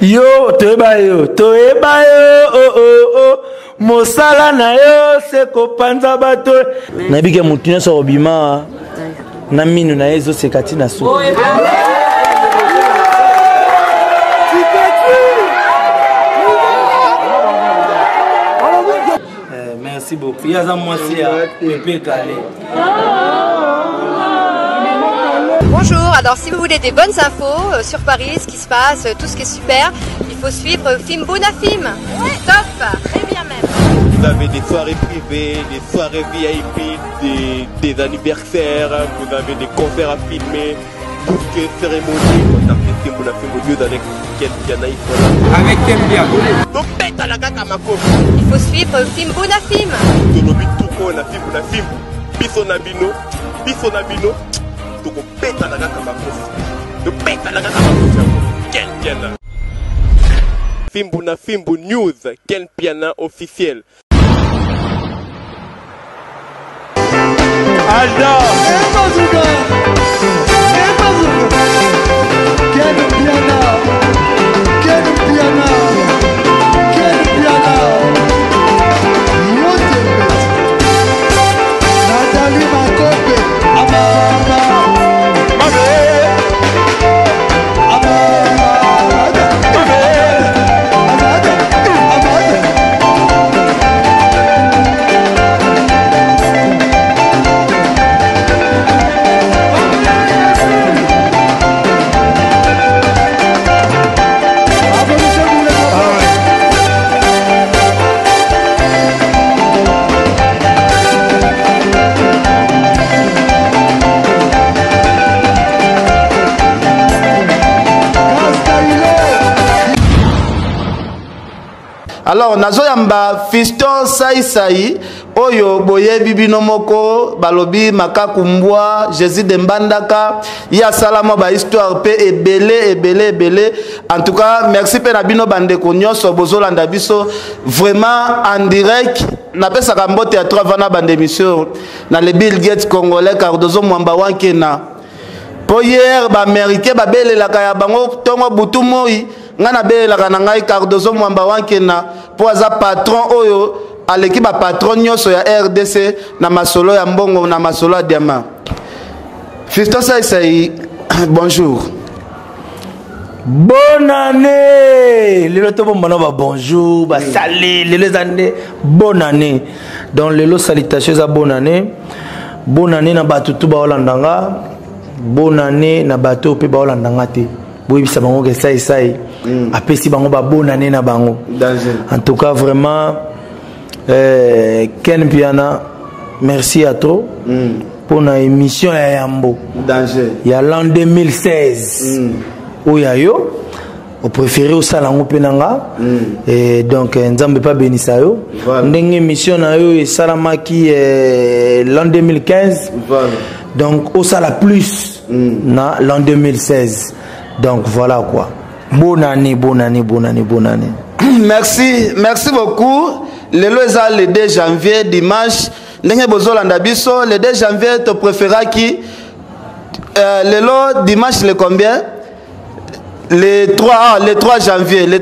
Yo, toeba yo, oh oh oh. Mosala na yo, seko panza bato. Nabike mutune so obima. Na minu na ezo sekati na so. Merci beaucoup. Yaza moi c'est Pépé Calé. Bonjour, alors si vous voulez des bonnes infos sur Paris, ce qui se passe, tout ce qui est super, il faut suivre Film Bonafim. Top, très bien même. Vous avez des soirées privées, des soirées VIP, des anniversaires, vous avez des concerts à filmer, tout ce qui est cérémonie. Contactez Film Bonafim au lieu avec Ken Piana. Avec Ken Piana. Donc pète à la gata à ma coffre. Il faut suivre Film Bonafim. Tonobi tout con la Film Bonafim. Biso Nabino. Donc pète à la gata à ma coffre. Donc pète à la gata à ma coffre. Ken Piana. Film Bonafim News. Ken Piana officiel. Alda Ken Piana Nathalie Makope Alors nazoyamba Fiston Saïsaï oyo boye bibino moko balobi makakumbwa Jésus de Mbandaka ya salama ba histoire pe ebele en tout cas merci pe na bino bande ko nyonso bozolanda biso vraiment en direct na pesa ka mbote ya 3 vana bande émission na le Bill Gates congolais Cardozo Mwamba wankena po hier ba américain ba belelaka ya bango tongo butu moi ngana belelaka na ngai Cardozo Mwamba wankena po aza patron oyo aleki ba patron nyonso ya RDC na masolo ya mbongo na masolo ya diamant. Fiston Saïsaï, bonjour. Bonne année. Le loto bon bonjour, ba salé les années, bonne année. Donc les salutations à bonne année. Bonne année na batutu ba Holandanga. Bonne année na bato pe ba Holandanga te. Boyi bisa bango ke Saïsaï. Apesi bango ba bonne année na bango. En tout cas vraiment Ken Piana, merci à toi pour une émission à Yambo. Il y a l'an 2016 où il y a yo au préféré au salon penanga et donc nzambe pas béni ça yo. Ndenge émission na yo et salamaki l'an 2015. Donc au sala plus na l'an 2016. Donc voilà quoi. Bonne année. Merci beaucoup. Le 2 janvier dimanche ndenge bozolanda biso le 2 janvier to préféra qui le dimanche le combien le 3 janvier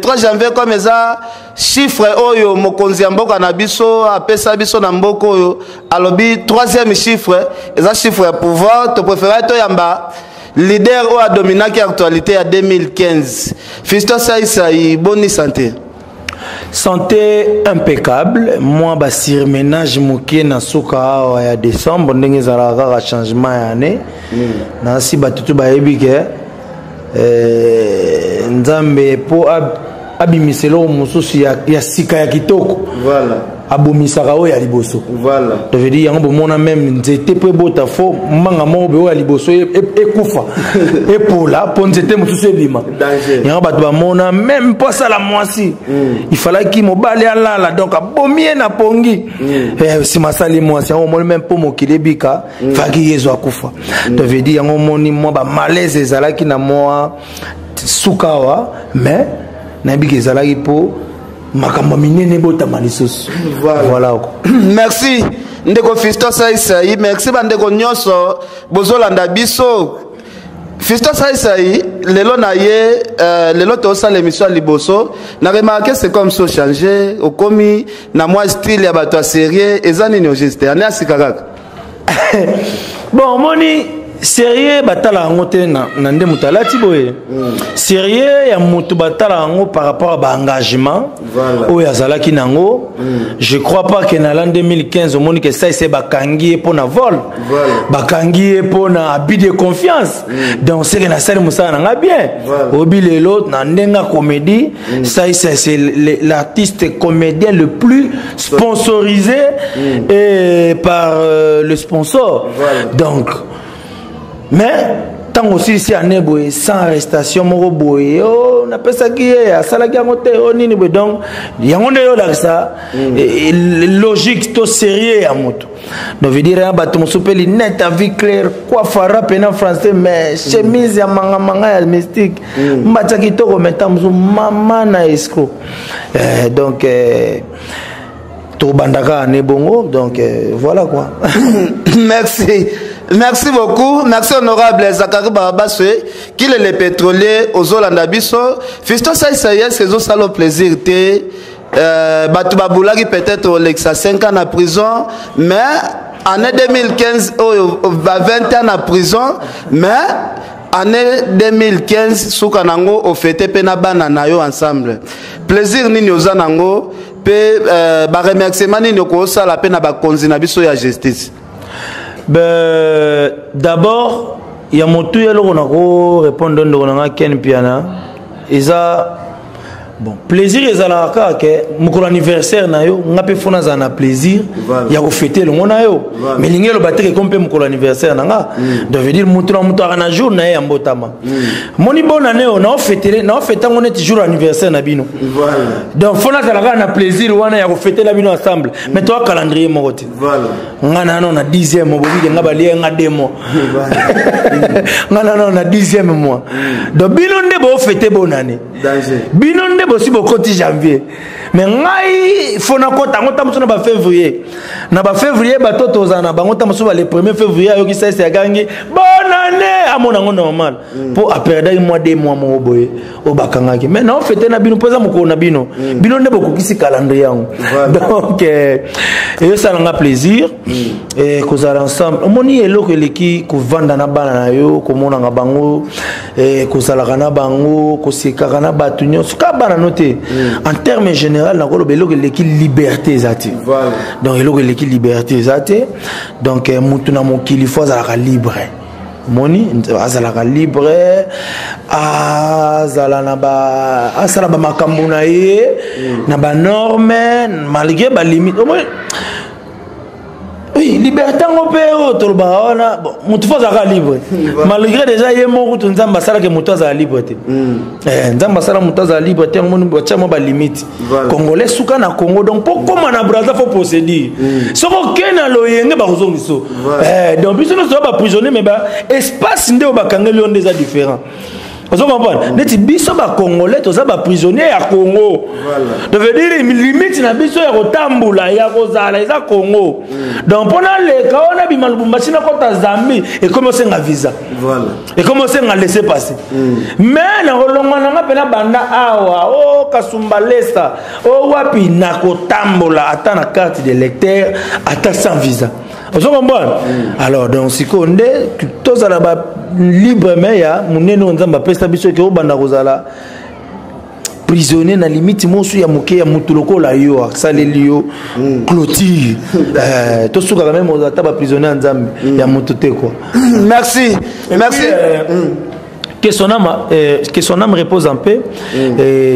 comme ça chiffre oyo mokonzi mboka na biso apesa biso na mboko oyo alobi 3e chiffre eza chiffre ya pouvoir to préféra to yamba leader o a dominé qui actualité à 2015 Fiston Saïsaï bonne santé. Santé impeccable. Moi, bah, surménage mouké na souka ya décembre, ndenge zara changement ya année. Na si batutu ba ebike nzambe po abimiselo mususu ya sika ya kitoko. Voilà. Abomisaka oyo ya liboso. Voilà. Ça veut dire yango bomona même nzete pe bota fo manga mo be oyo ya liboso ekufa. Epola po nzete mususu ebima. Danger. Yango bato bamona même pas ça la moisi. Il fallait qu'il mobale alala donc abomie na pongi. Si masali moisi yango mo même po mokile bika faki yezo akufa. Ça veut dire yango moni mo ba malaise ezalaki na moi sukawa mais na bika ezalaki po voilà. Merci ndeko Fiston Saïsaï, merci bandeko nyonso bozolanda biso. Fiston Saïsaï, lelo na ye, lelo to sa l'émission Liboso, na remarqué c'est comme ça changé, au commis, na moi style ya bato sérieux, et ça n'est juste, ane asikakaka. Bon, moni, sérieux batala ango te na nde mutalati boye. Sérieux ya mutu batala ango par rapport à ba engagement. Voilà. Yazalaki nango. Je crois pas que dans l'an 2015 au monde que ça c'est bakangi pour na vol. Voilà. Bakangi pour na abus de confiance. Donc c'est que na sale musa na bien. Obi lelo na ndenga comédie, ça c'est l'artiste comédien le plus sponsorisé et par le sponsor. Voilà. Donc mais tant aussi si on est sans arrestation moro boye on appelle ça qui est à salagi amote onini donc yango nde yo là ça logique to sérieux à moto donc veut dire ba to mosopeli net avec clair quoi fara pena français mais chemise ya manga ya mystique mbacha kitoko metamzo mama na esco donc to bandaka ne bongo donc voilà quoi. Merci. Merci beaucoup. Merci honorable Zakari Barabaswe, qui est le pétrolier aux Olandabiso. Fiston Saïsaïe, c'est ça le plaisir. Batouba Boulagi peut-être l'exa 5 ans en prison, mais année 2015, 20 ans en prison, mais année 2015, Soukanango, au fêté Penabana Nayo ensemble. Plaisir Nini Ozanango, ba remerciement Nini Okosa la peine à Bakonzinabiso ya justice. D'abord, il y a mon tout répondre à Ken Piana. Bon, plaisir est à la mon anniversaire na yo, on a pu faire un plaisir. Il y a fêter le monde yo. Mais l'ingé le battre comme mon anniversaire na. Devait dire mon un jour na ya mbotama. Mon bonne année on a fêté on est toujours anniversaire na bino. Donc faut na un plaisir on a fêter la bino ensemble. Mais toi calendrier mon côté. Voilà. Ngana non na 10e mois bobi ngabali nga demo. Ngana non na 10e mois. Donc bino ndebo fêter bonne année. Bino ndebo aussi beaucoup de janvier mais ngai fona kota ngota musona ba février na ba février ba toto zana ba ngota musuba le 1er février yo ki ça c'est gangi bonne année à mon ango normal pour perdre mois 2 mois mo boye o bakangaki mais non fêter na bino poza moko na bino bino ndebo ko kisi calendrier yango donc et ça nga plaisir et kozala ensemble omoni eloko leki ko vanda na bana na yo ko mona nga bango et kozala kana bango ko sekaka na batunyo suka bana noté en termes général na kolo beloko leki liberté zati donc eloko leki liberté zati donc mutu na mokili faut azala libre moni azala libre azala na ba asala ba makambo na ye na ba norme malgré ba limite oui, liberté en opéro, tout le monde. Bon, mutu faut être libre. Malgré déjà il est mort, tout nzamba sala que mutu est libre. Nzamba sala mutu est libre. On moni botia mo ba limite. Congolais souka na Congo donc pourquoi na Brazza faut procéder. Soko kena loyenge ba kozongiso. Donc biso no so ba prisonnier mais ba espace ndé ba kangeli on déjà différent. Vous comprenez? Neti biso ba Congolais to za ba prisonnier ya Congo. Ça veut dire limite na biso ya kotambula ya kozala eza Congo. Donc pendant les cas on a bi malubumbashi na kota Zambie et commencer nga visa. Voilà. Et commencer nga laisser passer. Mais na rolonga na pena banda awa o kasumba lesa o wapi na kotambola ata na carte de lecteur ata sans visa. Vous comprenez? Alors donc si konde tous ala ba libre mais ya muneno nzamba pesa biso ke obanda kozala prisonnier na limite mosu ya moke ya mutuloko la yo saleli yo clôture to suka quand même ozata ba prisonnier nzambe ya mutute quoi. Merci. Merci. Que son âme repose en paix.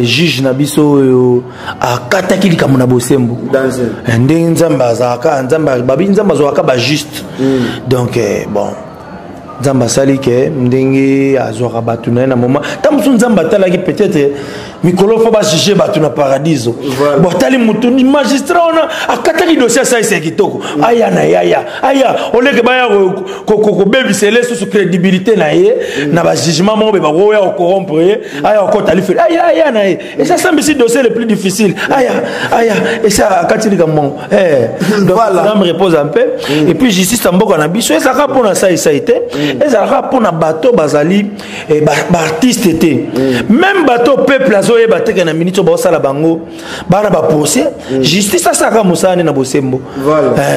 Juge Nabiso a kataki likamuna bosembo. Ndenge nzamba zaka nzamba babi nzamba zoaka ba juste. Donc bon nzamba sali ke ndenge azwaka batu na moment tamusu nzamba talaki peut-être mikolo fo ba juger batu na paradiso bon tali mutu magistrat ona akataki dossier ça c'est kitoko aya na yaya aya oleke ba ya ko baby sele sous crédibilité na ye na ba jugement mo be ba ko ya corrompre aya ko tali fait aya na ye et ça semble si dossier le plus difficile aya et ça akatili kamon donc voilà me repose un peu et puis justice tamboka na biso et ça rapona ça été ezalaka mpona bato bazali baartiste te même bato peuple azoyeba teke na minute oyo baosala bango bana baprocès justice asalaka mosala nde na bosembo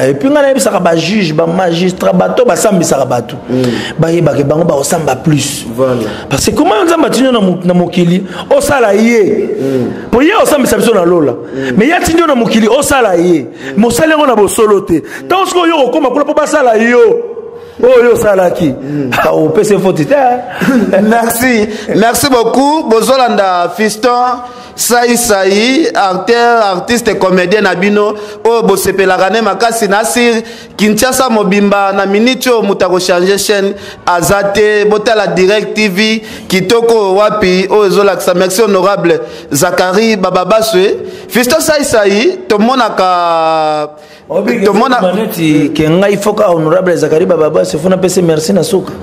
epuis ngai nayebisaka bajuge bamagistrat bato basambisaka bato bayebake bango baosamba plus parce que comment nzambe atindi na mokili osala ye po ye osambisa biso na lola mais ye atindi na mokili osala ye mosala yango na bosolo te ntango soki oyo okoma kuna mpo basala yo oyo salaki opese foti te. Merci beaucoup bozolanda Fiston Saïsaï, acteur, artiste, comédien Nabino, oh bosepelaka ne makasi nasir Kinshasa mobimba na minito mutako changer chaîne azate botala Direct TV kitoko wapi oh zolaksa. Merci honorable Zakari Bababaswe. Fiston Saïsaï tomonaka maneti kenga ifoka honorable Zakari Bababaswe funa pese merci na soka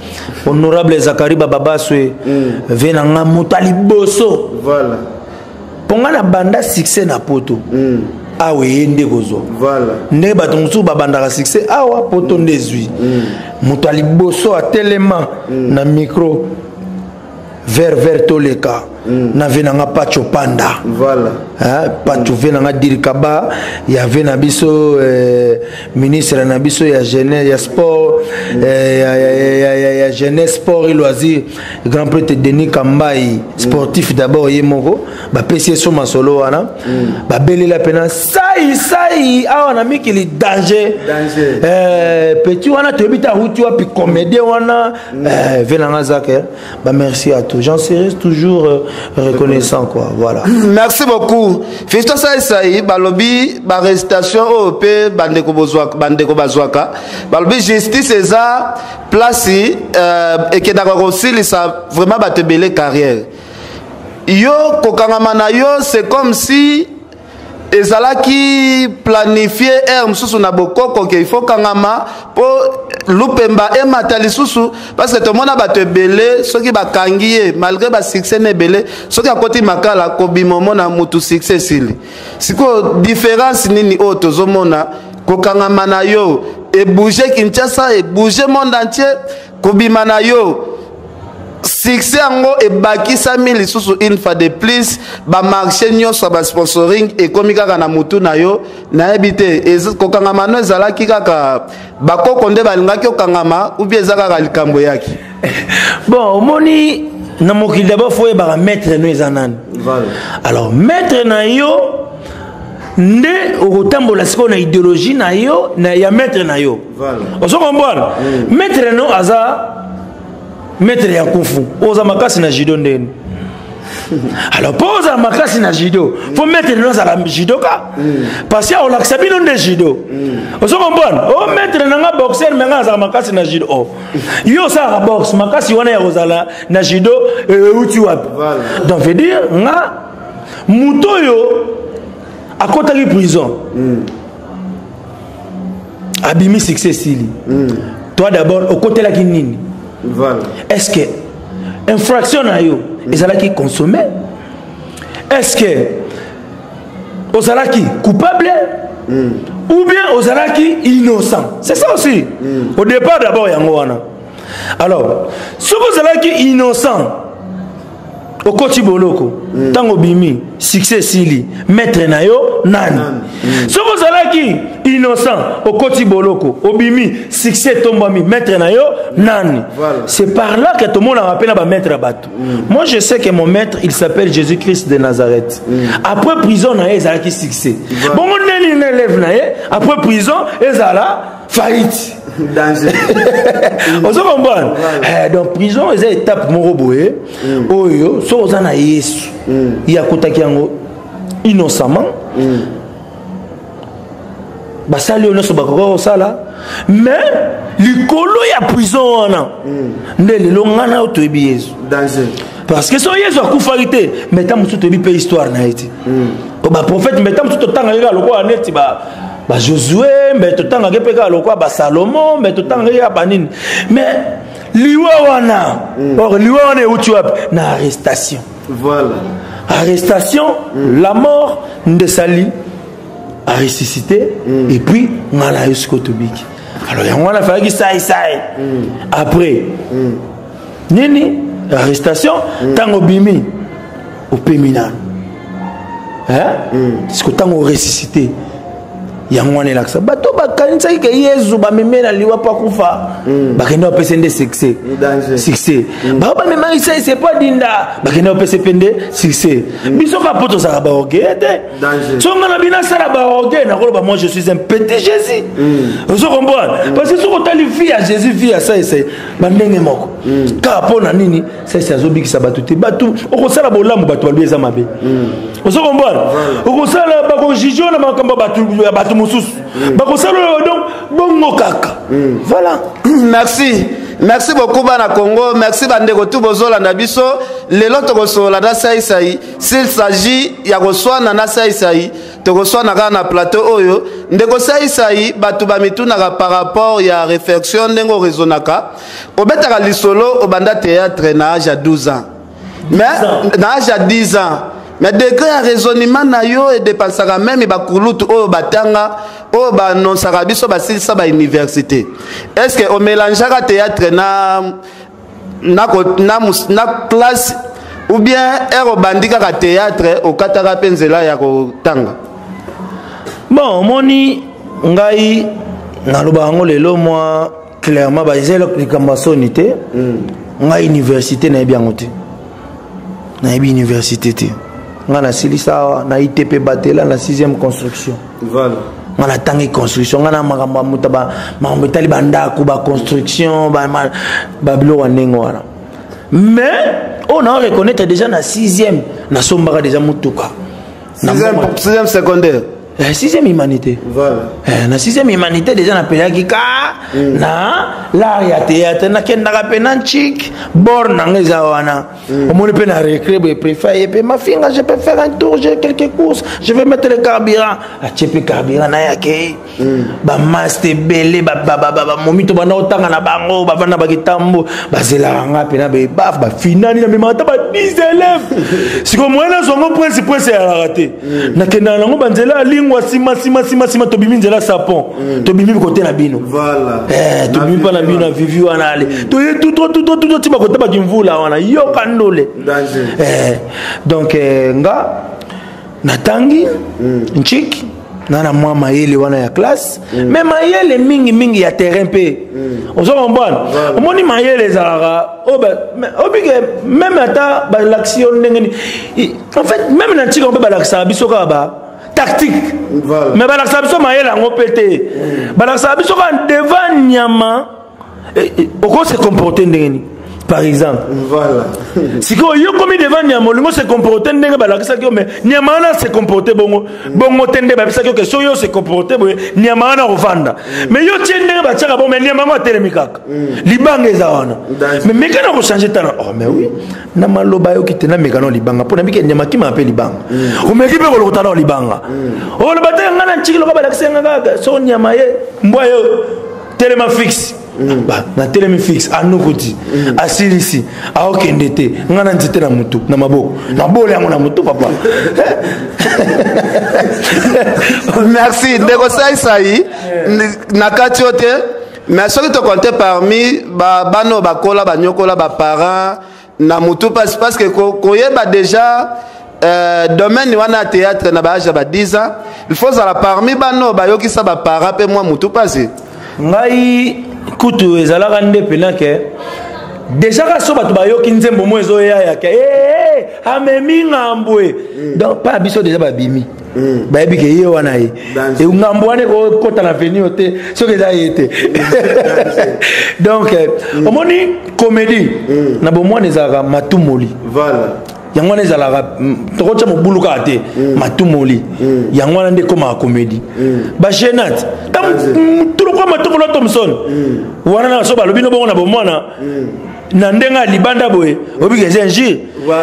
honorable Zakari Bababaswe venanga mutali boso voilà ponga na banda succès na poto awe yende gozo voilà nde bato musu babandaka succès awa poto ndezwi mutu aliboso atelema na micro vers toleka na venanga pacho panda voilà pacho venanga dirikaba ya vena biso ministre na biso ya jeunesse ya sport ya jeunesse sport et loisir grand prêtre Denis Kambai sportif d'abord yemoko ba pesi so masolo wana ba belela pena sai awa na mikili danger petit wana tobita hutu wapi comédien wana venanga zake ba merci à tous j'en serai toujours reconnaissant quoi voilà. Merci beaucoup. Fiston Saïsaï balobi ba arrestation OP bandeko bazwaka balobi justice eza place et que d'accord aussi ça vraiment ba te belé carrière yo kokangama na yo c'est comme si ezalaki planifié air mususu na bokoko que il faut kangama po lupemba e matali susu parce que tout le monde a battu belé ceux qui ba kangié malgré ba succès ne belé ceux qui a côté makala ko bimomo na mutu succès sili siko différence nini o tozomona ko kangama na yo et bouger Kinshasa et bouger monde entier ko bimana yo succès ango et baki 100 000 lisusu une fois de plus ba marché nyonso ba sponsoring et komika kana mutu na yo na ebité ko kangama no ezalaki kaka bakoko nde balingaki okangama ou bien ezaka likambo yaki bon moni na mokili d'abord faut ba maître no ezanani voilà alors maître na yo nde okotambola siko na idéologie na yo na ya maître na yo voilà oso comprendre maître no aza maître ya kufu oza makasi na judo ndeni alors poza makasi na judo faut mettre dans la judo ka parce que on l'accepte non de judo oso comprendre o mettre na boxer mais nga za makasi na judo oh yo ça box makasi wana ya ozala na judo uti wapi donc veut dire nga muto yo akotaki prison abimi succès sili toi d'abord okotelaki nini voilà est-ce que infraction na yo ezalaki consommé est-ce que ozalaki coupable ou bien ozalaki innocent c'est ça aussi au départ d'abord yango wana alors si vous ozalaki innocent okoti boloko tango bimi succès sili maître na yo nani si vous allez innocent okoti boloko obimi succès tombami maître na yo nani c'est par là que tout le monde a rappelé ba maître bato moi je sais que mon maître il s'appelle Jésus-Christ de Nazareth après prison na ezalaki succès bon on ne lève na après prison ezala faillite danger on se comprend donc prison est une étape moroboé oyo so ozana Yesu ya kotaki yango innocemment basali ono so bakoko osala mais likolo ya prison wana nde lelo ngana otoyebi Yesu danger parce que so Yesu akufaki te mais ta musu toyebi pe histoire na eti ba prophète mais ta musu totanga yeka lokwa neti ba Josué mais totanga ke peka lokwa ba Salomon mais totanga ya banini mais liwa wana or liwa wana euti wapi na arrestation voilà arrestation la mort de Sali a ressuscité et puis ngala yusko tobiki alors il y a un affaire qui ça après nini arrestation tango bimi au péminal est-ce que tango ressuscité yango wana elakisa bato bakanisaki ke yezu bamemela liwa pa kufa bakenda bapesa nde succès bao bamemaki sai c'est pas dinda bakenda bapesa pende succès biso kapo tozalaka baorgueil te songa na bino asala baorgueil nakoloba moi je suis un petit Jésus ozo comprendre parce que soki otali vie ya Jésus vie ya sai bandenge moko kaka mpo na nini sai azobikisa bato te bato okosala bolamu bato balubi eza mabe ozo comprendre okosala bakojijio na makambo bato mosusu bakosala donc bongo kaka voilà. Merci beaucoup bana Congo, merci bandeko tout bozolanda biso lelo tokosola na sai s'il s'agit ya koswana na sai tokoswana na plateau oyo ndeko sai batu bamituna par rapport ya réflexion ndengo raisonnaka obetaka lisolo obanda théâtre na âge à 12 ans mais na âge à 10 ans mais degré ya raisonnement na yo et dépensaka même bakulutu oyo batanga oyo banonsaka biso basilisa ba université. Est-ce que o mélangeaka théâtre na classe ou bien ero bandika théâtre o kataka penzela ya kotanga? Bon, moni ngai naloba ngo lelo moi clairement ba ezelo likambasoni te ngai université na bien ngote na université te ngana silisa na ITP batela na 6e construction voilà ngana tangi construction ngana makamba mutaba mametali banda ku ba construction ba bilo wanengo wana mais on a reconnaître déjà na 6e na sombaka déjà mutuka 6e secondaire 6e humanité voilà na 6e humanité déjà na pelaki na l'art ya théâtre na kendaka pena chic bord nangeza wana omoni pe na récré be préfère pe ma finga je peux faire un tour j'ai quelques courses je vais mettre le carburant a chepe carburant na yake ba master belé ba momito bana otanga na bango ba vana ba kitambo ba zelanga pena be baf ba finani na memata ba 10 élèves siko mwana zongo principe c'est à rater na kenda nango banzela lingwa sima to bimi nzela sapon to bimi côté na bino voilà to bimi pa na bino vivi wana ale to tout tiba côté ba kimvula wana yo kandole donc nga natangi nchik nana mwa mayele wana ya classe mais mayele mingi ya terrain pe ozo comprendre omoni mayele zara obike même ata ba l'action ndengeni en fait même na nchik on peut ba l'action biso ka ba tactique voilà. Mais balaksa biso mayele ngo pété balaksa biso kan devant nyama oko se comporter ndengeni par exemple voilà si ko yo komi devant nyama lingo se comporter ndenge balaksa ko mais nyama na se comporter bongo tende ba bisa ko so yo se comporter bo nyama na ovanda mais yo tiende ba tshaka bo mais nyama ngo telemikaka libanga ezawana mais mekana ko changer tana oh mais oui na maloba yo kitena mekano libanga pona bike nyama ki ma pe libanga o meki pe ko lo tana libanga o le batanga ngana nchikilo ka balaksa ngaka so nyama ye mbwa yo telema fixe na telemi fixe anokoti asilisi aokende te ngana nzete na mutu na maboko na bole yango na mutu papa merci ndeko sai na kati yote mais soki to compter parmi bano bakola banyokola ba parents na mutu parce que koyeba déjà domaine wana théâtre na ba âge ba 10 ans il faut ça parmi bano bayokisa ba parents pe moi mutu passé ngai kutu ezalaka nde pena ke déjà ka so bato bayoki nzembo mo ezoya ya ke amemi ngambwe donc pas biso déjà babimi bayebi ke ye wana ye e ngambo wana ko kota na venir te so ke za yete donc omoni comédie na bomone ezalaka matumoli voilà yango wana ezalaka tokotya mobuluka te matumoli yango wana nde ekoma comédie bagenate tulokwa matokola Thompson wana na so balobi no bongo na bomwana na ndenga libanda boye obiki eza injure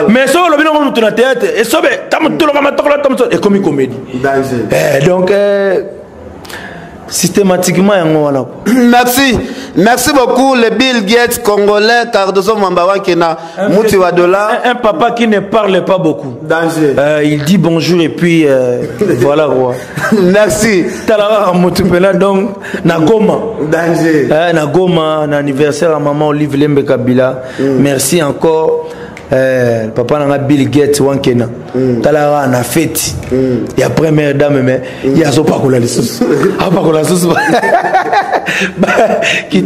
mais so olobi nango mutu na théâtre esobe tulokwa matokola Thompson ekomi comédie donc systématiquement yango wana. Merci beaucoup le Bill Gates congolais Cardozo Mambawa Kena Mouti Wadola. Un papa qui ne parle pas beaucoup. Danger. Il dit bonjour et puis voilà quoi. Merci. Talara Moutupela donc na Goma. Danger. Na Goma, na anniversaire à maman Olive Lembe Kabila. Merci encore. Papa n'a Bill Gates Wankena. Talara na fête. Il y a première dame mais il y a pas qu'on la sauce. Ah pas qu'on la sauce.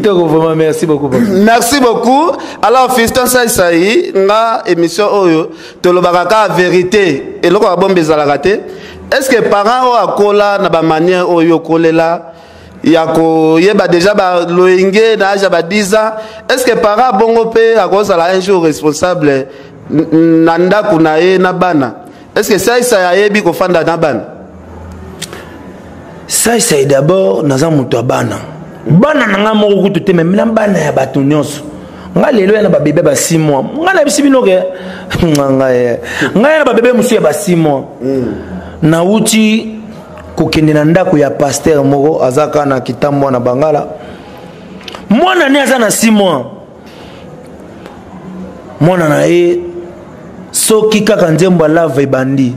Vraiment merci beaucoup. Merci beaucoup. Alors Fiston Saïsaï, na émission Oyo, Tolobaka vérité et loko bombe zalagate. Est-ce que parents ont akola na ba manière Oyo kolela? Yako yeba déjà ba loenge na âge ba 10 ans. Est-ce que parents bongo pe akoza la un jour responsable nanda kunae na bana? Est-ce que ça yebi ko fanda na bana? Ça d'abord naza muto bana. Bana nanga moko kutu te même bana ya bato nyonso. Nga lelo ya na ba bébé ba 6 mois. Nga na bisi bino ke nga ya ba bébé musu ya ba 6 mois. Na uti kokende na ndako ya pasteur moko azaka na kitambo na Bangala. Mwana ni aza na 6 mois. Mwana na ye soki kaka nzembo lava ibandi.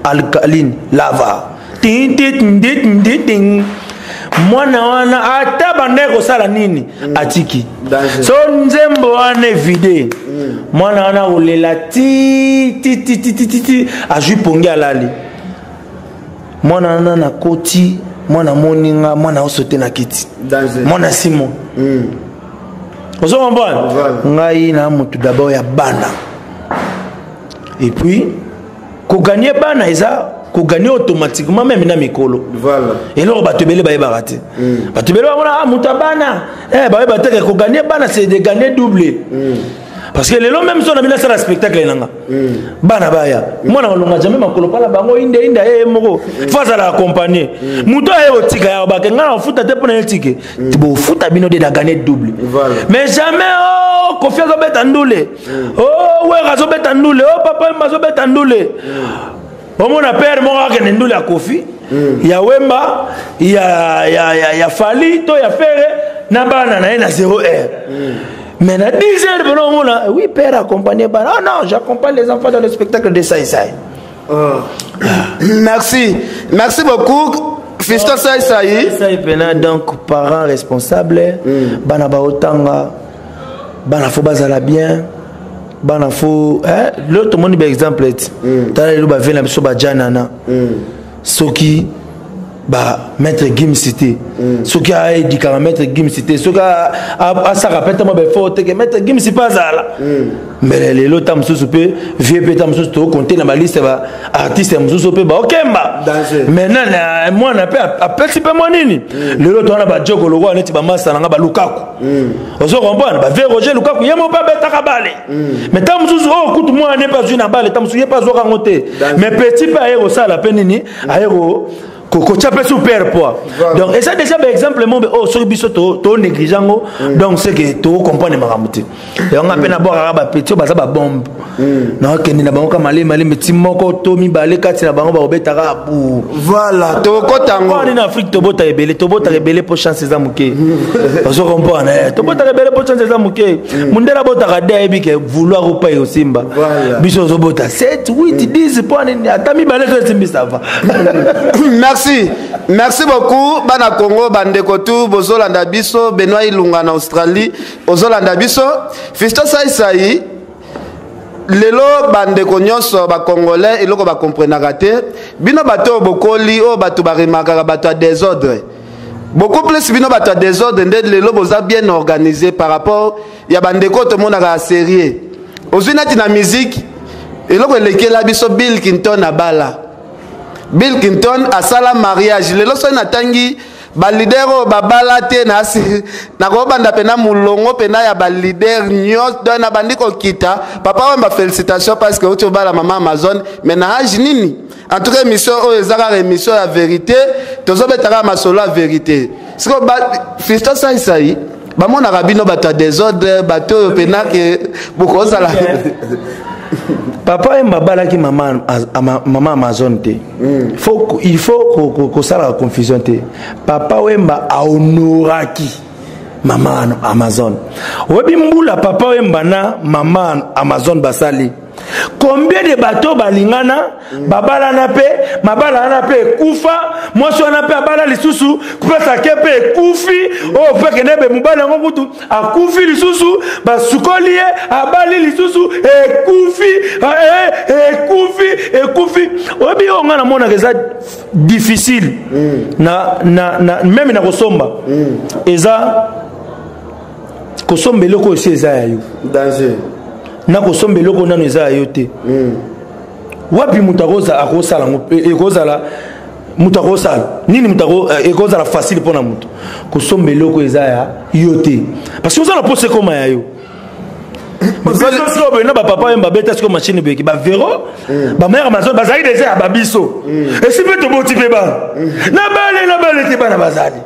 Alkaline lava. Ting ting ting ting ting. Mwana wana ata bandeko sala nini atiki. So nzembo wana vide. Mwana wana ulela ti aju pongi alali. Mwana wana na koti, mwana moninga, mwana osote na kiti. Mwana Simon. Oso mbona? Ngai na mutu d'abord ya bana. Et puis ko gagner bana eza ko gagner automatiquement même na mikolo. Voilà. Et là ba tebele ba yebaraté. Ba tebele ba mona mutabana. Ba yebate ko gagner bana c'est de gagner doublé. Parce que les gens même sont dans le spectacle nanga. Bana baya. Moi na longa jamais makolo pala bango inde moko. Face à la accompagner. Muto ayo tika ya ba kenga na futa te pona tike. Tibo futa bino de gagner double. Mais jamais confiance au betandule. Oh ouais razo betandule. Oh papa mazo betandule. Au mon père moi que ndule a Kofi. Ya Wemba, ya Fali, to ya Ferre na bana na 0 heure. Mais à 10 heures, oui, père accompagné. Oh non, j'accompagne les enfants dans le spectacle de Saïsaï. Merci. Merci beaucoup. Fiston Saïsaï. Saïsaï, donc, parents responsables. Bana Baotanga. Bana fo bazala bien. Bana fo. L'autre monde, par exemple, t'as le ba vena biso ba janana. Soki. Bah maître Gim cité ce qui a dit quand maître Gim cité ce qui a ça rappelle moi ben faut que maître Gim c'est pas ça là mais les lots tam sous peu vieux peu tam sous to compter dans ma liste va artiste tam sous peu bah OK ba maintenant moi on appelle à petit peu moi nini le lot on a ba Djoko Logo on est ba massa nga ba Lukaku on se comprend ba vers Roger Lukaku yemo pas beta kabale mais tam sous oh écoute moi n'est pas une balle tam sous pas zo rangoté mais petit pas aéro ça la peine nini aéro Coco tu as super poids. Donc et ça déjà par exemple mon oh sur biso to négligent donc c'est que to comprendre maramute. Et on a peine à boire ba petit ba ça ba bombe. Non que ni na bango mali petit moko to mi balé kati na bango ba obetara pour voilà to kotango. On en Afrique to bota rebelle pour chance za muke. On se comprend to bota rebelle pour chance za muke. Mundela bota ka dé bi ke vouloir ou pas au Simba. Biso zo bota 7 8 10 points atami balé to Simba ça va. Merci beaucoup bana Congo bandeko tu bozolanda biso Benoît Ilunga na Australie ozolanda biso Fiston Saïsaï lelo bandeko nyonso ba congolais eloko ba comprendre te bino bato bokoli o bato ba remarquera bato désordre beaucoup plus bino bato désordre nde lelo boza bien organisé par rapport ya bandeko to monaka sérieux ozunati na musique eloko lekela biso Bill Clinton na bala Bill Clinton a sala mariage lelo so na tangi ba leader ba balate na si na ko banda pena mulongo pena ya ba leader nyos do na bandiko kita papa wa félicitations parce que tu bala maman Amazon mais na age nini en tout cas émission o ezaka émission la vérité tozo betaka masolo la vérité siko ba Fiston Saïsaï ba mona rabino bato désordre bato pena que beaucoup ça la papa Wemba balaki maman Amazon te. Il faut que ça la confusion te. Papa Wemba a honoraki maman Amazon. Webi mbula papa Wemba na maman Amazon basali. Combien de bateaux balingana babala na pe mabala na pe kufa moso na pe abala lisusu kupesa kepe kufi o peke nebe mubala ngokutu akufi lisusu basukolie abali lisusu kufi obi onga na mona keza difficile na même na kosomba eza kosomba loko esi eza yayo danger na kosomba loko nano eza yayo te wapi mutakoza akosala ekozala mutakosala nini mutako ekozala facile pona mutu kosomba loko eza ya yo te parce que ozala pose koma yayo biso na papa Wemba beta siko machine beki ba vero ba mère Amazon bazali déjà ba biso et si peut te motiver ba na bale te bana bazali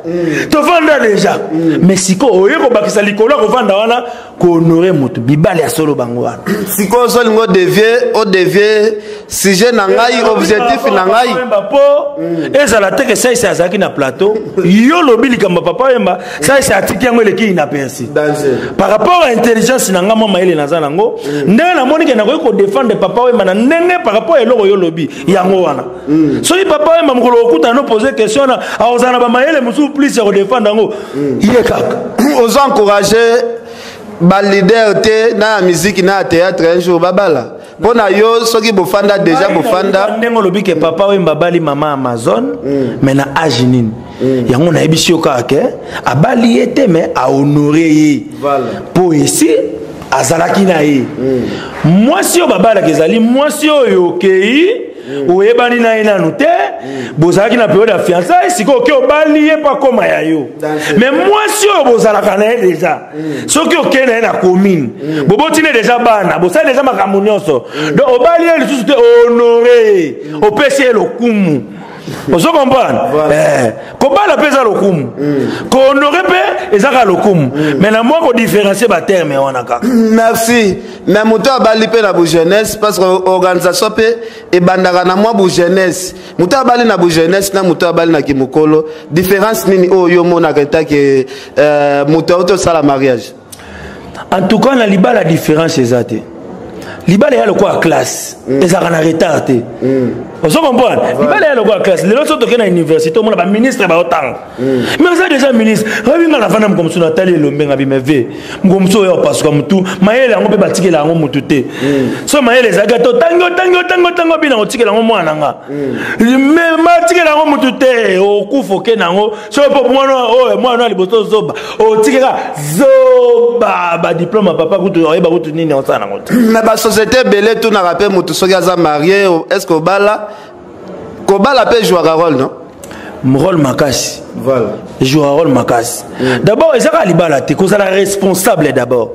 to vanda déjà mais siko oyeko bakisa likolo ko vanda wana ko honorer moto bibale ya solo bango wana siko so lingo devie sujet na ngai objectif na ngai po ezala te que ça c'est azaki na plateau yo lobili kamba papa Wemba ça c'est atiki yango leki inaperçu par rapport à intelligence na ngama maele na zanango ndenge na moni ke na ko défendre papa Wemba na ndenge par rapport à eloko yo lobi yango wana so yi papa Wemba mukolo okuta no poser question na aozana ba maele musu plus ya ko défendre ngo iye kaka aux encourager ba leader te na musique na théâtre un jour babala bona yo soki bofanda déjà bofanda ndenge lobi ke papa Wemba bali mama Amazon mais na âge nini yango na ebisi okake abali ete mais a honorer voilà pour ici azalaki na ye mwasi o babala kezali mwasi oyo okei oyebani na ye nanu te bozalaki na période ya fiançailles siko oke obali ye pa koma ya yo mais mwasi oyo bozalaka na ye déjà soki okei na ye na commune bobotine déjà bana bosali déjà makambo nyonso donc obali ye lisusu te honore opesi ye lokumu ozo comprendre kobala pesa lokumu ko honorer pe ezaka lokumu mais na moi ko différencier ba terme wana kaka merci mais muto abali pe na bu jeunesse parce que organisation pe e bandaka na moi bu jeunesse muto abali na bu jeunesse na muto abali na kimukolo différence nini oyo mona kata ke muto auto sala mariage en tout cas na libala différence ezate libala ya lokwa classe ezaka na retard te ozo comprendre libala ya lokwa classe lelo so toke na université omona ba ministre ba otanga mais ça déjà ministre rabinga na fana mkomsu na tali lombe ngabi meve mkomsu yo parce que mutu mayele yango pe batikela yango mutu te so mayele zaga to tango bina otikela yango mwana nga mais matikela yango mutu te okufoke nango so po mwana liboto zoba otikela zoba ba diplôme papa kutu oyeba kutu nini osana ngoto mais ba société belé tout na rappel mutu soki aza marié est-ce que Kobala peut jouer un rôle, non? Mon rôle makasi. Voilà. Joue un rôle makasi. D'abord, ils ont libala te, cause la responsable d'abord.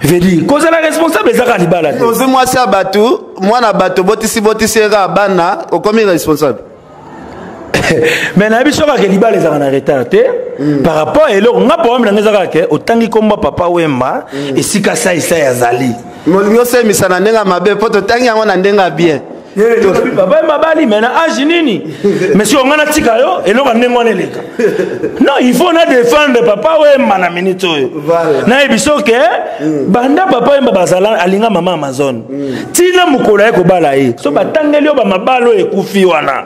Je veux dire, cause la responsable, ils ont libala te. Moi c'est abatou, moi na bateau, botisi sera bana, au combien responsable? Mais na biso ka libala les ont arrêté par rapport à l'autre, on a problème dans les arrêtés, autant que comme papa Wemba et si ka ça yazali. Mon nyo c'est misana nenga mabe, poto tangi yango na ndenga bien. Papa Mabali mais na âge nini mais si on a tika yo et non il faut na défendre papa Wemba na minute na ebiso ke banda papa Wemba bazala alinga mama Amazon tina mukolo ya kobala ye so batangeli yo ba mabalo ekufi wana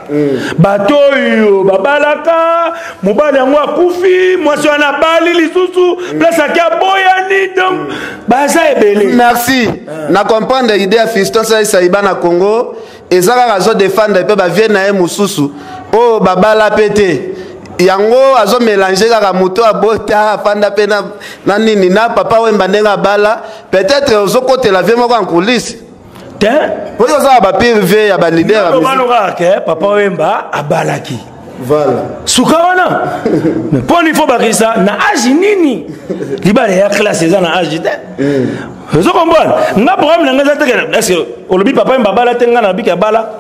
bato yo babalaka mobali yango akufi mwasi wana bali lisusu place akia boyani donc baza ebele merci na comprendre idée ya Fiston ça ibana Congo ezaka azo défendre pe ba vie na ye mususu o babala pété yango azo mélanger kaka moto abota afanda pe na nini na papa Wemba ndenga bala peut-être ozo côté la vie moko en coulisses te po yo za ba PV ya ba leader ya papa Wemba abalaki voilà sukawana mais pour il faut bakisa na âge nini libala ya classe eza na âge te vous comprenez nga problème nga zate est-ce que olobi papa Wemba bala tenga na bika bala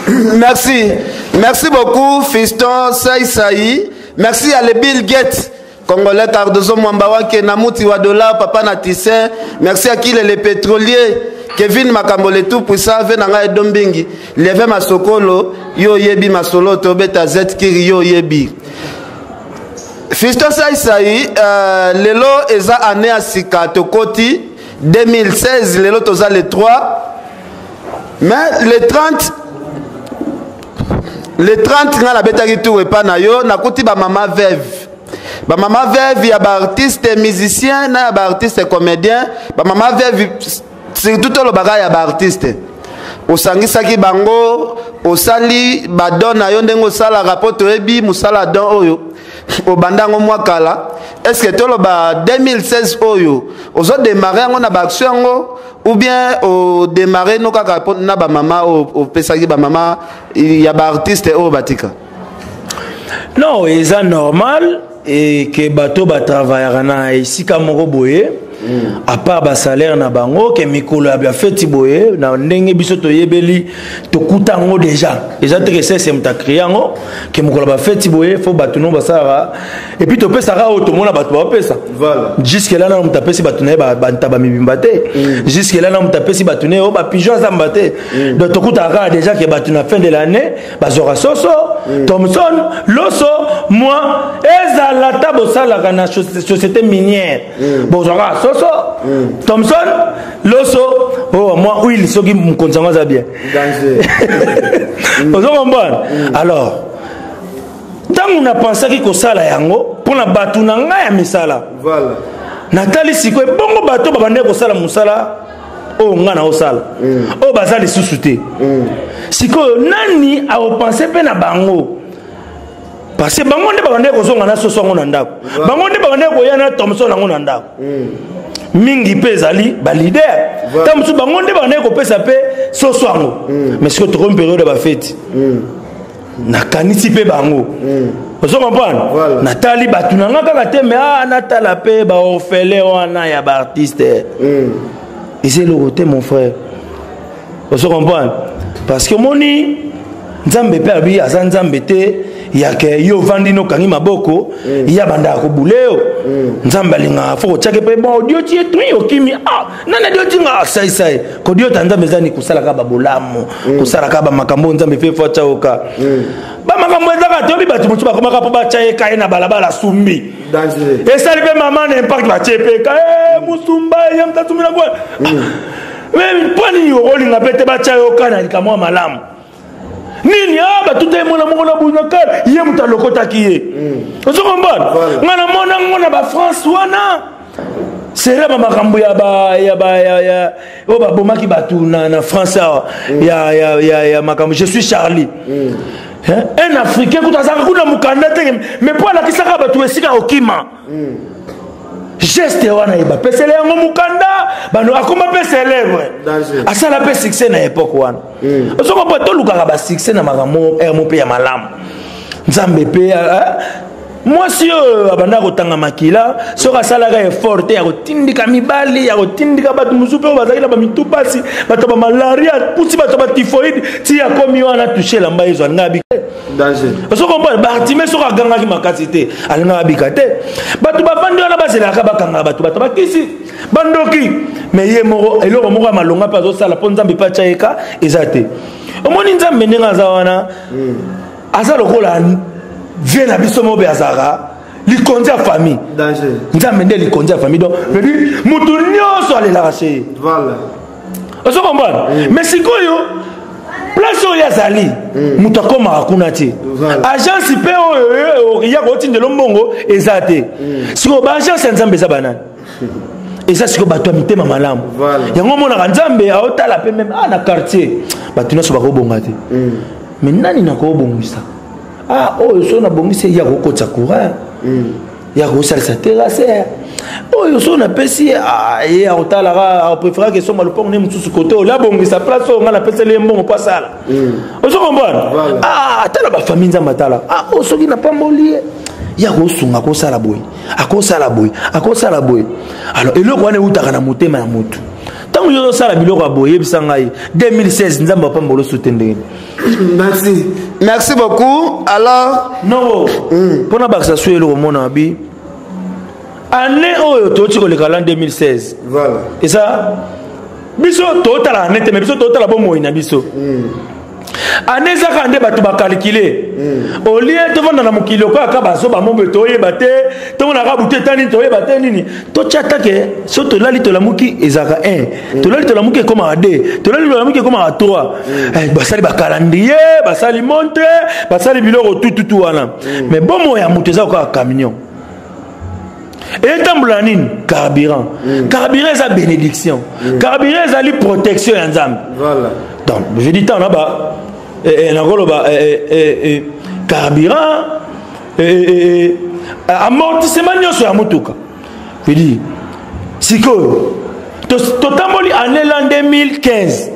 merci beaucoup Fiston Saïsaï merci à les Bill Gates Congolais Cardozo Mwambawake, Namuti Wadola, Papa Natissin, merci à qui les pétroliers, Kevin Makambole tout puissant, Venanga et Dombingi, Leve Masokolo, Yo Yebi Masolo, Tobeta Z Kiri, Yo Yebi. Fiston Saïsaï, Lelo Eza année à Sika, Tokoti, 2016, Lelo Toza les 3, mais les 30, nga la beta qui tout repas na yo, na kuti ba mama veuve. Ba mama veuve ya ba artiste musicien na ba artiste comédien, ba mama veuve surtout tout le bagage ya ba artiste. Osangisa ki bango, osali ba don na yo ndengo sala rapport ebi musala don oyo. Obandango mwakala. Est-ce que tout le ba 2016 oyo, ozo démarrer ngo na ba action ngo ou bien au démarrer no kaka na ba mama au pesaki ba mama ya ba artiste o batika. Non, c'est normal et que bateau ba travailler na ici comme roboye. À part ba salaire na bango que mikolo ya feti boye na ndenge biso to yebeli to kutango déjà très c'est mta criango que mikolo ba feti boye faut batuno ba sara et puis to pesa ra auto mona batu ba pesa voilà jusque là na mta pesi batune ba ntaba mibimbate jusque là na mta pesi batune o ba pigeon zambate donc to kutara déjà que batuna fin de l'année ba zora soso Thomson loso moi ezala tabo sala kana société minière bozora Thomson, Loso, oh, moi, oui, ce qui me concerne bien. Vous comprenez? Alors, tant on a pensé qu'il y a ça, pour la batuna, il y a misala. Voilà. Nathalie, si vous avez bon bateau, vous avez un sala, musala, oh, on a un sala. Oh, bazali sous-souté. Si vous avez pensé que bango. Parce que bango ne ba ndeko zonga na soso ngona ndako. Bango ne ba ndeko yana Thomson ngona ndako. Mingi pezali ba leader. Tamsu bango ne ba ndeko pesa pe soso ngo. Mais ce que tu rompe période ba fête. Na kanisi pe bango. Vous comprenez? Nathalie batunanga kaka te mais Natala pe ba ofele wana ya ba artiste. Et c'est le côté mon frère. Vous comprenez? Parce que moni Nzambe pe abi azanzambe te ya ke yo vandi no kangi maboko ya banda ko buleo Nzambe linga fo chake pe bon audio ti etui okimi nana dio tinga sai ko dio tanza mezani kusala ka babolamu kusala ka ba makambo Nzambe fe fo chaoka ba makambo ezaka to bi batu mutu ba komaka po ba chaye ka na balabala sumbi danger et ça le maman n'impact ba chepe ka musumba ya mtatumina kwa mais poni yo rolinga pete ba chayoka na likamwa malamu nini aba tutemona mona bunaka ye mutalokota kiye ozokombana ngana mona ngona ba France wana sera ba makambo ya o ba bomaki batu na France ya makambo je suis Charlie un africain kutazaka kuna mukanda te mais pour la kisaka batu esika okima geste wana iba pesele yango mukanda bano akoma pesele vrai asala pe succès na époque wana osoko pa to lukaka ba succès na makamo mo pe ya malamu Nzambe pe moi si abanda kotanga makila soka sala ka effort ya kotindika mibali ya kotindika batu musupe bazaki na ba mitupasi bato ba malaria puti bato ba typhoïde ti ya komi wana toucher lamba ezo ngabi danger osoko pa ba artime soka ganga ki makasi te alanga bikate bato ba vandi wana bazela ka bakanga bato ba kisi bandoki mais ye moko eloko moko malonga pa zo sala po Nzambe pa chaeka ezate omoni Nzambe ndenga za wana asa lokola vient la bisomo beazara li konzi a famille danger Nzambe nde li konzi a famille donc je dis mutu nyoso ale la raché voilà oso comprendre mais sikoyo place oyo yazali mutu akoma akuna ti agence pe oyo ya ko tindelo mbongo ezate siko ba agence Nzambe za banana et ça siko bato mitema malamu yango mona Nzambe aotala pe même na quartier bato nyoso bakobonga te mais nani nakobongisa oh so na bongisi ya kokotsa courant ya ko salsa terrasse oh yo so na pesi ya otala ga préférer que so malopong ne mutsu côté la bongisa place on na pesi le mbongo pas sala o so comprendre tala ba famille Nzambe tala oh so ki na pamboli ya ko sunga ko sala boy akosala boy alors eloko wana utaka na motema ya mutu tant que je sala biloko boye bisangai 2016 Nzambe pambolo sotendeni. Merci beaucoup. Alors non pour na baksa suelo mona bi année oyo toti koleka l'an 2016 voilà et ça biso totala année mais biso totala bomo ina biso année za kande batu ba calculer au lieu de vendre na mokilo ko akaba so ba mombe toye baté to na ka buté tani toye baté nini to chata ke so to lali to la muki ezaka 1 to lali to la muki comme à 2 to lali to la muki comme à 3 basali ba calendrier basali montre basali biloko tout wana mais bomo ya muteza ko camion et tambulanin carburant carburant ça bénédiction carburant ça li protection ya nzambe voilà donc je dis tant là-bas carburant amortissement nyonso ya mutuka je dis siko to tamboli année l'an 2015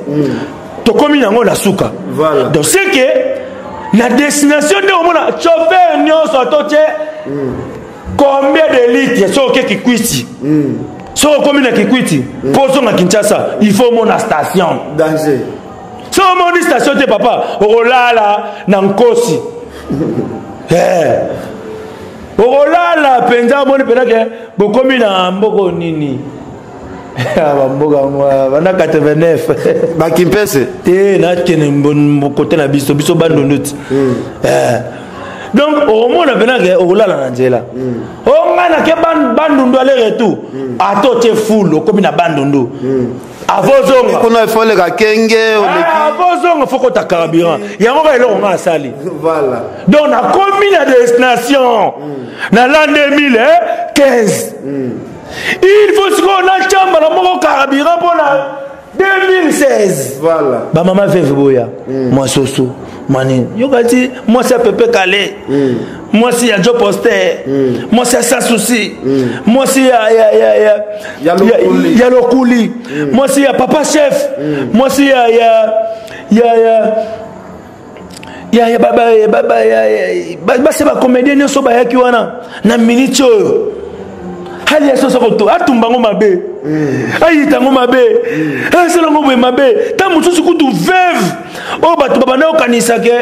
to komi nango na suka voilà donc c'est que la destination de omona chauffeur nyonso toche combien de litres so ke kikwiti so komi na kikwiti poso na Kinshasa il faut mon station danger so mon station te papa olala na nkosi olala penza moni penake bokomi na mboko nini mboka bana 89 bakimpese te na kene côté na biso bandondo ti donc au monde penake olala na nzela o ngana ke bandondo aller retour atote full okomi na bandondo avozonga kuna ifole ka kenge oleki avozonga foko ta carburant yango ba eloko nga asali voilà donc na komi na destination na l'an 2015 il faut se qu'on a chamba la moko carburant pour la 2016 voilà ba mama veve boya moi soso mani yokati moi c'est pépé calé moi c'est un job poster moi c'est sans souci moi c'est ya le couli moi c'est papa chef moi c'est ya baba c'est ba comédien nyoso ba yaki wana na minute oyo hali ya soso ko atumbango mabe ayitango mabe aselango boye mabe ta mususu kutu veve o batu baba na okanisa ke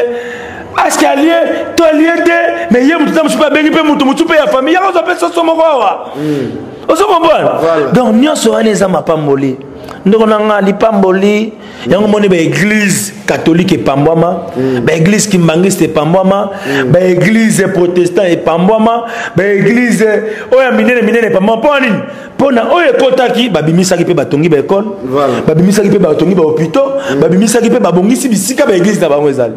askalier to liete mais yé mutu ta mususu pa bengi pe mutu pe ya famille ya ko pe soso moko wa oso comprendre donc nyonso wana eza mapamboli ndoko nanga lipamboli yango moni ba église catholique epambwama ba église kimbangiste epambwama ba église protestant epambwama ba église oya minene epambwama mpo nini mpona oyo ekotaki babimisaki mpe batongi ba école babimisaki mpe batongi ba hôpitaux babimisaki mpe babongisi bisika ba église na bango ezali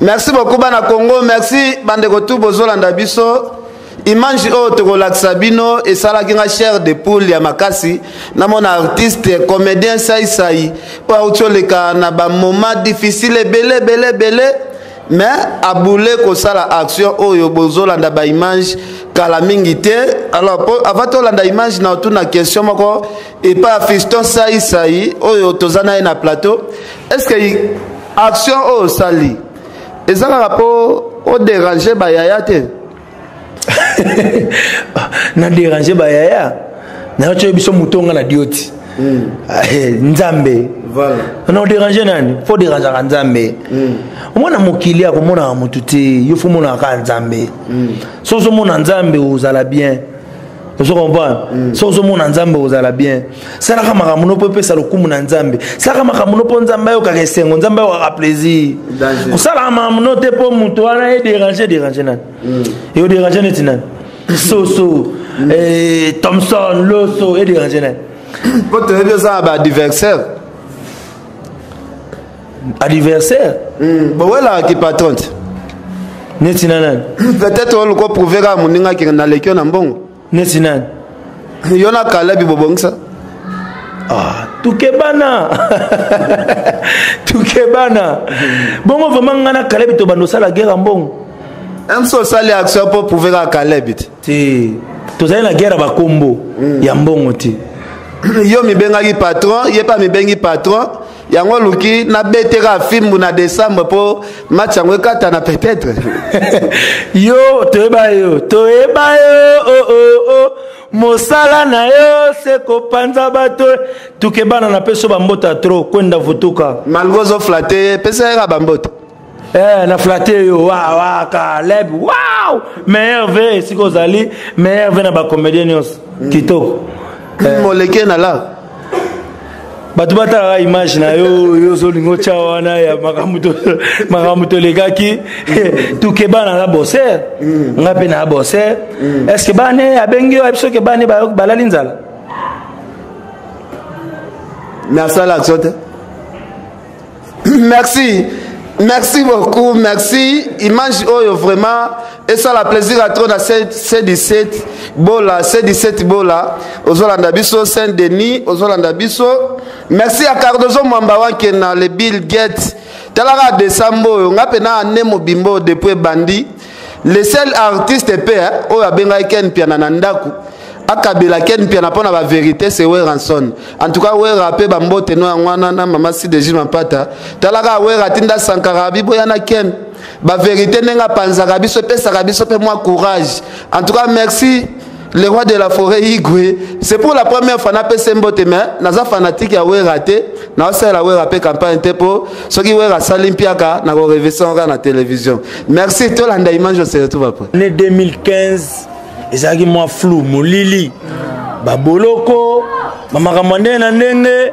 merci beaucoup bana Congo merci bandeko tu bozolanda biso image o tokolakisa bino esalaki nga chair de poule ya makasi na mon artiste comédien sai po autioleka na ba moment difficile belé mais aboule kosala action oyo bozolanda ba image kala mingi te alors avant tolanda image na tuna question moko et pas fiston sai oyo tozana na plateau est-ce que action o sali ezala rapport au déranger ba yaya te na déranger ba yaya na yocho biso mutonga na dioti nzambe voilà on déranger nani faut déranger nzambe omona mokili ya komona mutu te yo faut mona ka nzambe so mona nzambe uzala bien vous comprenez so mona nzambe uzala bien sala kama kamuno po pesa lokumu na nzambe sala kama kamuno po nzambe yo ka kesengo nzambe yo ka plaisir kusala mamuno te po mutu wana e déranger nani yo déranger neti nani Soso Thompson Loso et déranger nani pour te dire ça ba adversaire bon voilà qui patronne neti nani peut-être on ko prouver ka muninga ki na lekio na mbongo neti nani yona kala bi bobongisa tukebana bongo vraiment ngana kala bi to bando sala guerre mbongo so sali action pour prouver ka kala bi ti to zali na guerre ba kombo ya mbongo ti yo mi benga ki patron ye pa mi bengi patron yango luki na betera film na décembre pour match yango kata na peut-être yo toeba yo mosala na yo se kopanza bato tukebana na peso bambota trop kwenda vutuka malgozo flatter pesa ya bambota na flatter yo wa Caleb wow meilleur V si kozali meilleur V na ba comédien nyos kitoko moleke na la batu batala image na yo zolingo chawana ya makamuto legaki tukeba na bosser ngape na bosser est-ce que bane abengi abiso ke bane balali nzala merci à l'action. Merci beaucoup, merci. Image Oyo vraiment et ça la plaisir à trop dans C17 bola, C17 bola, aux Hollandais biso Saint-Denis, aux Hollandais biso. Merci à Cardozo Mwambawa qui est dans le Bill Gates. Talara de Sambo, on a pena Nemo Bimbo depuis Bandi. Le seul artiste père Oyo Benga Ken Piana Nandaku. Akabila ken pia na pona ba vérité c'est Weranson. En tout cas Werape bambo teno ngwana na mama si de Jima Pata. Talaka Wera tinda Sankara bibo yana ken. Ba vérité nenga panzaka biso pesa biso pe moi courage. En tout cas merci le roi de la forêt Igwe. C'est pour la première fois na pese mbote mais naza fanatique ya Werate na ose la Werape campagne tepo soki Wera salimpiaka na ko révéler na la télévision. Merci to landa image se retrouve après. Né 2015 ezaki moi flou molili baboloko mamakamande na ndenge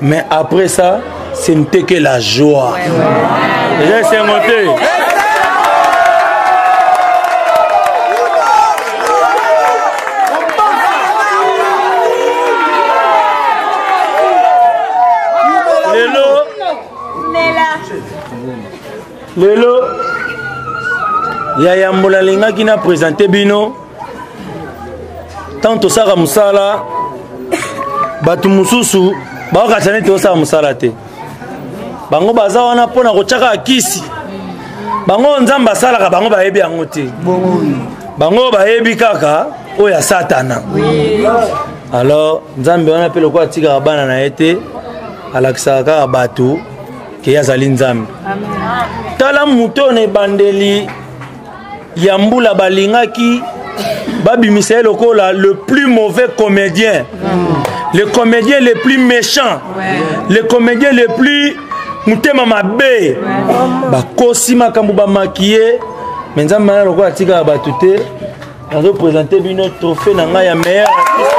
mais après ça ce n'était que la joie déjà c'est monté lelo Yaya Mbola linga qui n'a présenté bino tant to saka musala batu mususu bakatane to saka musala te bango baza wana pona kochaka akisi bango nzamba salaka bango bayebi yango te bango bayebi kaka oya satana alors nzambe wana pe lokwa tika bana na ete alakisaka kaka batu ke yazali nzambe tala mutone bandeli ya mbula balingaki Babi Michel Okola, le plus mauvais comédien, le comédien le plus méchant, le comédien le plus Moutema Mabé, Bakosi Makambu maquillé, mais nous avons tika batute, nous avons présenté notre trophée dans la meilleure artiste.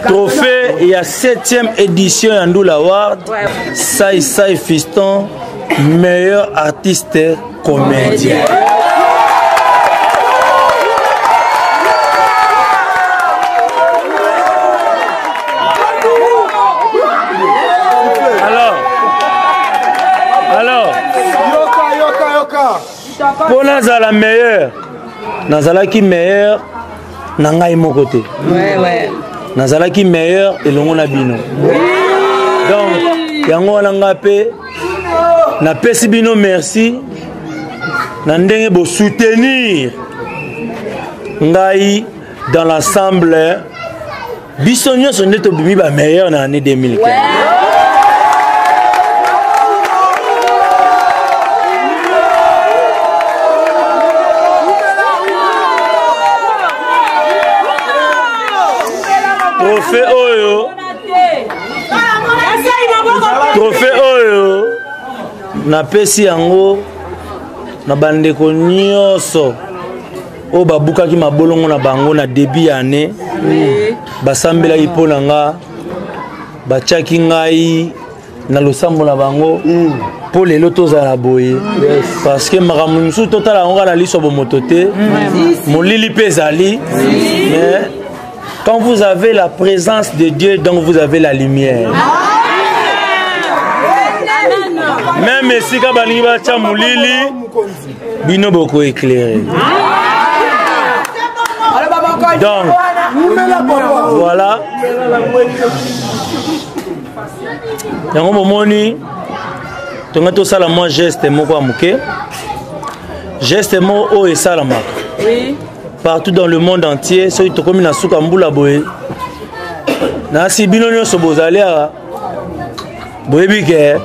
Trophée, il y a 7e édition Yandoul Award. Sai Fiston, meilleur artiste comédien. Alors, pour Nazala meilleur, Nazala qui meilleur, Nangaï mon côté. Ouais. Nazalaki meilleur et l'on a bino. Donc, yango langape, na pesi bino merci, nandenge bo soutenir ngai dans l'ensemble. Bisogno son neto bimi ba meilleur na année 2015. Ouais. Trophée Oyo na pesi yango na bandeko nyonso o babukaki mabolongo na bango na début ya année basambela ipo na nga bachaki ngai na losambo na bango po lelo tozala boye parce que makambo mosusu totala yango na liso bomoto te molili mpe ezali mais quand vous avez la présence de Dieu, donc vous avez la lumière. Même si Kabani va Chamulili, bino beaucoup éclairé. Donc, voilà. yango bomoni tonga tosala mwa geste moko ya moke geste moko oyo esalamaka partout dans le monde entier soki tokomi na suka mbula boye nasi bino nyonso bozali awa boyebi ke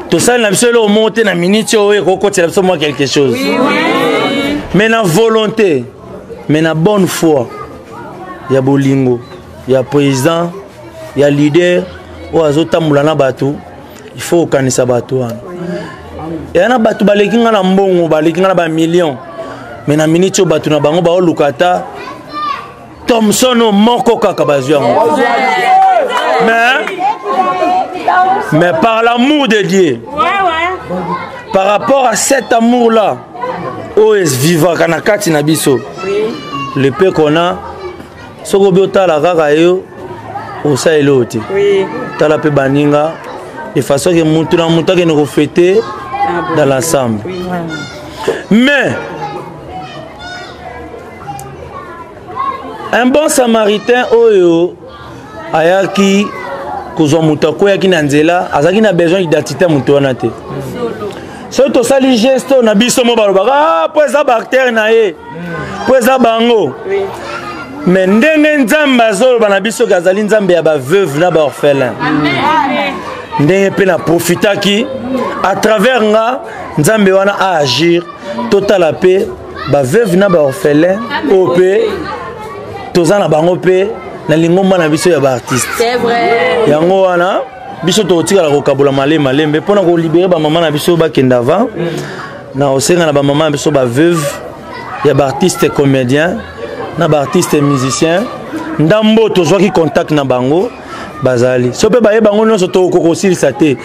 tosali na biso eloko moko te na miniti oyo ekokotela biso mwa quelque chose mais na volonté mais na bonne foi ya bolingo ya président ya leader oyo azotambola na bato il faut okanisa bato wana eya na bato baleki nga na mbongo baleki nga na bamillion mais na miniti oyo bato na bango baoluka ata Thomson moko kaka bazwi yango mais par l'amour de Dieu par rapport à cet amour là oyo vivaka na kati na biso le peu qu'on a soko biotala kaka yo osaleli oyo te tala mpe baninga de façon que mutu na mutu akende kofete dans l'ensemble mais un bon samaritain oyo ayaki kozwa mutu akweyaki na nzela azalaki na besoin d'identité mutu wana te soki tosali geste na biso mo balobaka po eza bactere na ye po eza bango mais ndenge nzambe azoloba na biso azali nzambe ya baveuve na baorphelin ndenge mpe na profitaki à travers nga nzambe wana aagir totala mpe baveuve na baorphelin oyo mpe toza na bango mpe na lingomba na biso ya baartiste yango wana biso tokotikala kokabola malembe mpona kolibere bamama na biso bakenda avant na osenga na bamama na biso baveuve ya baartiste comédien na baartiste musicien ndambo tozwaki contact na bango bazali so mpe baye bango nyonso tokokosilisa te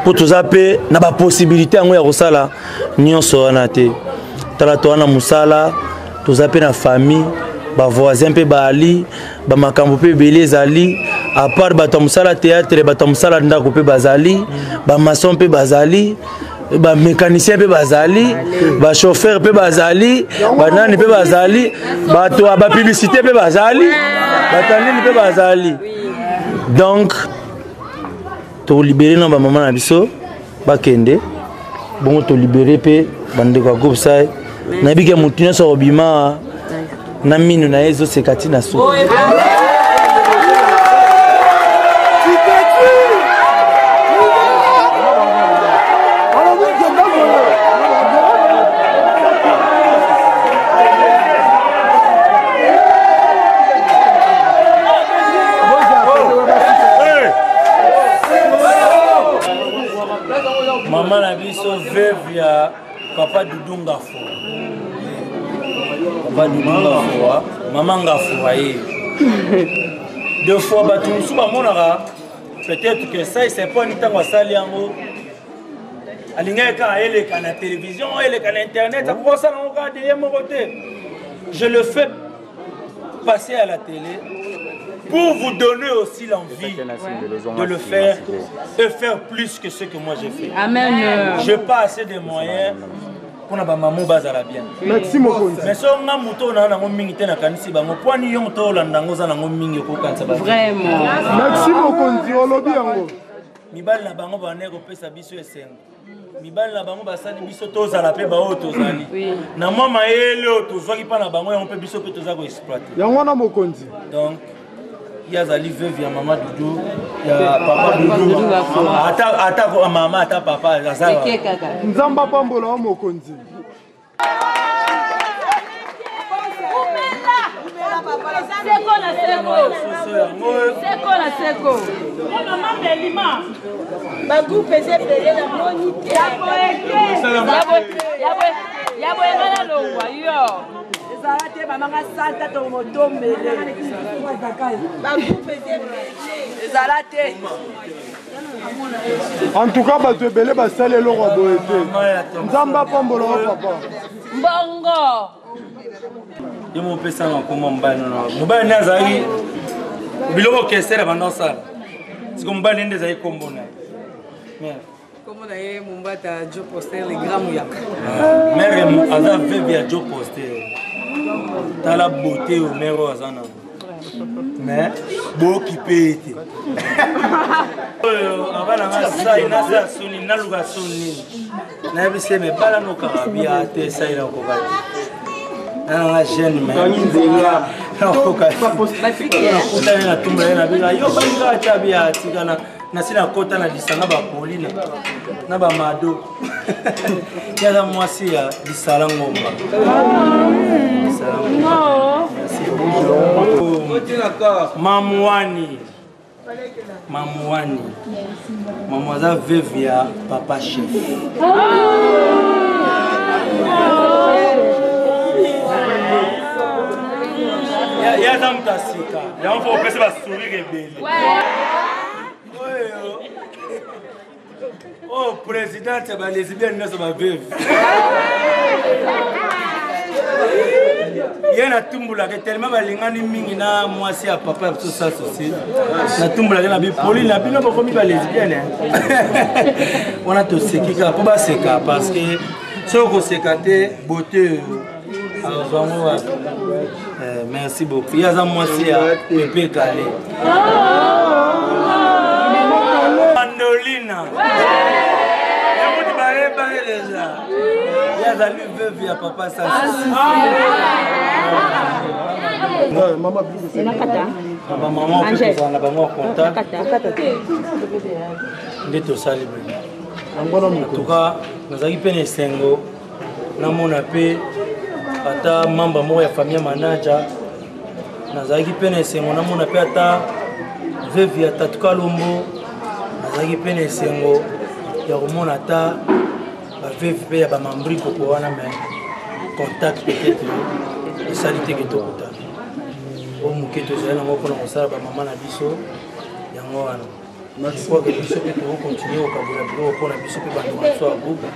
mpo toza mpe na baposibilité yango ya kosala nyonso wana te tala to wana mosala toza mpe na famille bavoisin mpe baali bamakambo mpe ebele ezali apart bato ya mosala théâtre bato ya mosala ndako mpe bazali bamason mpe bazali bamécanicien mpe bazali bachauffeur mpe bazali banani mpe bazali bato ya bapublicité mpe bazali bato ya nini mpe bazali donc tolibere na bamama na biso bakende bongo tolibere mpe bandeko ya groupe sai nayebi ke motu nyonso akobima na minu na ye ezoseka ti na so mama na biso veuve ya papa Doudou Ngafo papa Doudou Ngafo mama Ngafo aye deux fois bato mosusu bamonaka peut-être que ça c'est pas ntango asali yango alingaki kaka ayeleka na télévision ayeleka na internet akokosala yango kaka deye moko te je le fais passer à la télé pour vous donner aussi l'envie de le faire et faire plus que ce que moi j'ai fait. Amen. Je n'ai pas assez de moyens pour que maman bazala bien. Merci beaucoup. Mais si on a un mouton na mingi te na kanisi bango poani yo to landango za na mingi ko kanisa ba. Vraiment. Merci beaucoup. Olobi yango. Mibali na bango ba neko pesa biso esengo. Mibali na bango basali biso tozala pe ba o tozali. Na mama ele to zwaki pa na bango yango pe biso pe toza ko exploiter. Yango na mokonzi. Donc yazali veuve ya mama Doudou ya papa Doudou ata mama ata papa azala nzamba pambola wa mokonzi seko mama Belima ba groupe ezepele na monite ya boyengana longwa yo ezalate bamanga santa to motombele ba groupe ezepele ezalate en tout cas bato ebele basali eloko ya boye te nzamba pambola wa papa mbongo ye mopesanga koma mobali mobali nde azalaki biloko kesera bandosala siko mobali nde ezalaki kombo na ye Comment d'ailleurs mon bat à Joe Poster les grands mouillaks. Mère aza veuve ya Joe Poster. T'as la beauté au mère azana. mais bokipe ete abana ngasai nasa suni naluka suni na bise me bala no karabia te sai na kokati na jeune mais na kokati na na tumba na bila yo banga tabia tikana na sina kota na disanga ba polina na ba mado ya mwasi ya disala ngomba Mamouani. Mademoiselle veuve ya papa chef. Ya dame tasika. Ya on faut passer la sourire belle. Oh présidente ba lesbienne na ba veuve. Il na tumbula ke tellement balingani mingi na mwasi ya papa tout ça aussi na tumbula ke na bi poli na bino ba komi ba lesbienne on a to sekika ko ba seka parce que so ko sekate beauté merci beaucoup ya za mwasi ya pepe kale Mandolina ya muti ba déjà ya za lui veuve ya papa ça Maman, en tout cas, nous avons pris sengo, nous avons pris ata membre de la famille manager, nous avons pris sengo, nous avons pris ata veuve ya Tatuka Lombo, nous avons pris sengo, ya romona ata veuve ya ba mambri pour wana mais contact peut-être salité que tout ça. Au muke to zela ngoko na kosala ba mama na biso yango wana. Je crois que biso peut continuer au kabula pour na biso pe ba so groupe.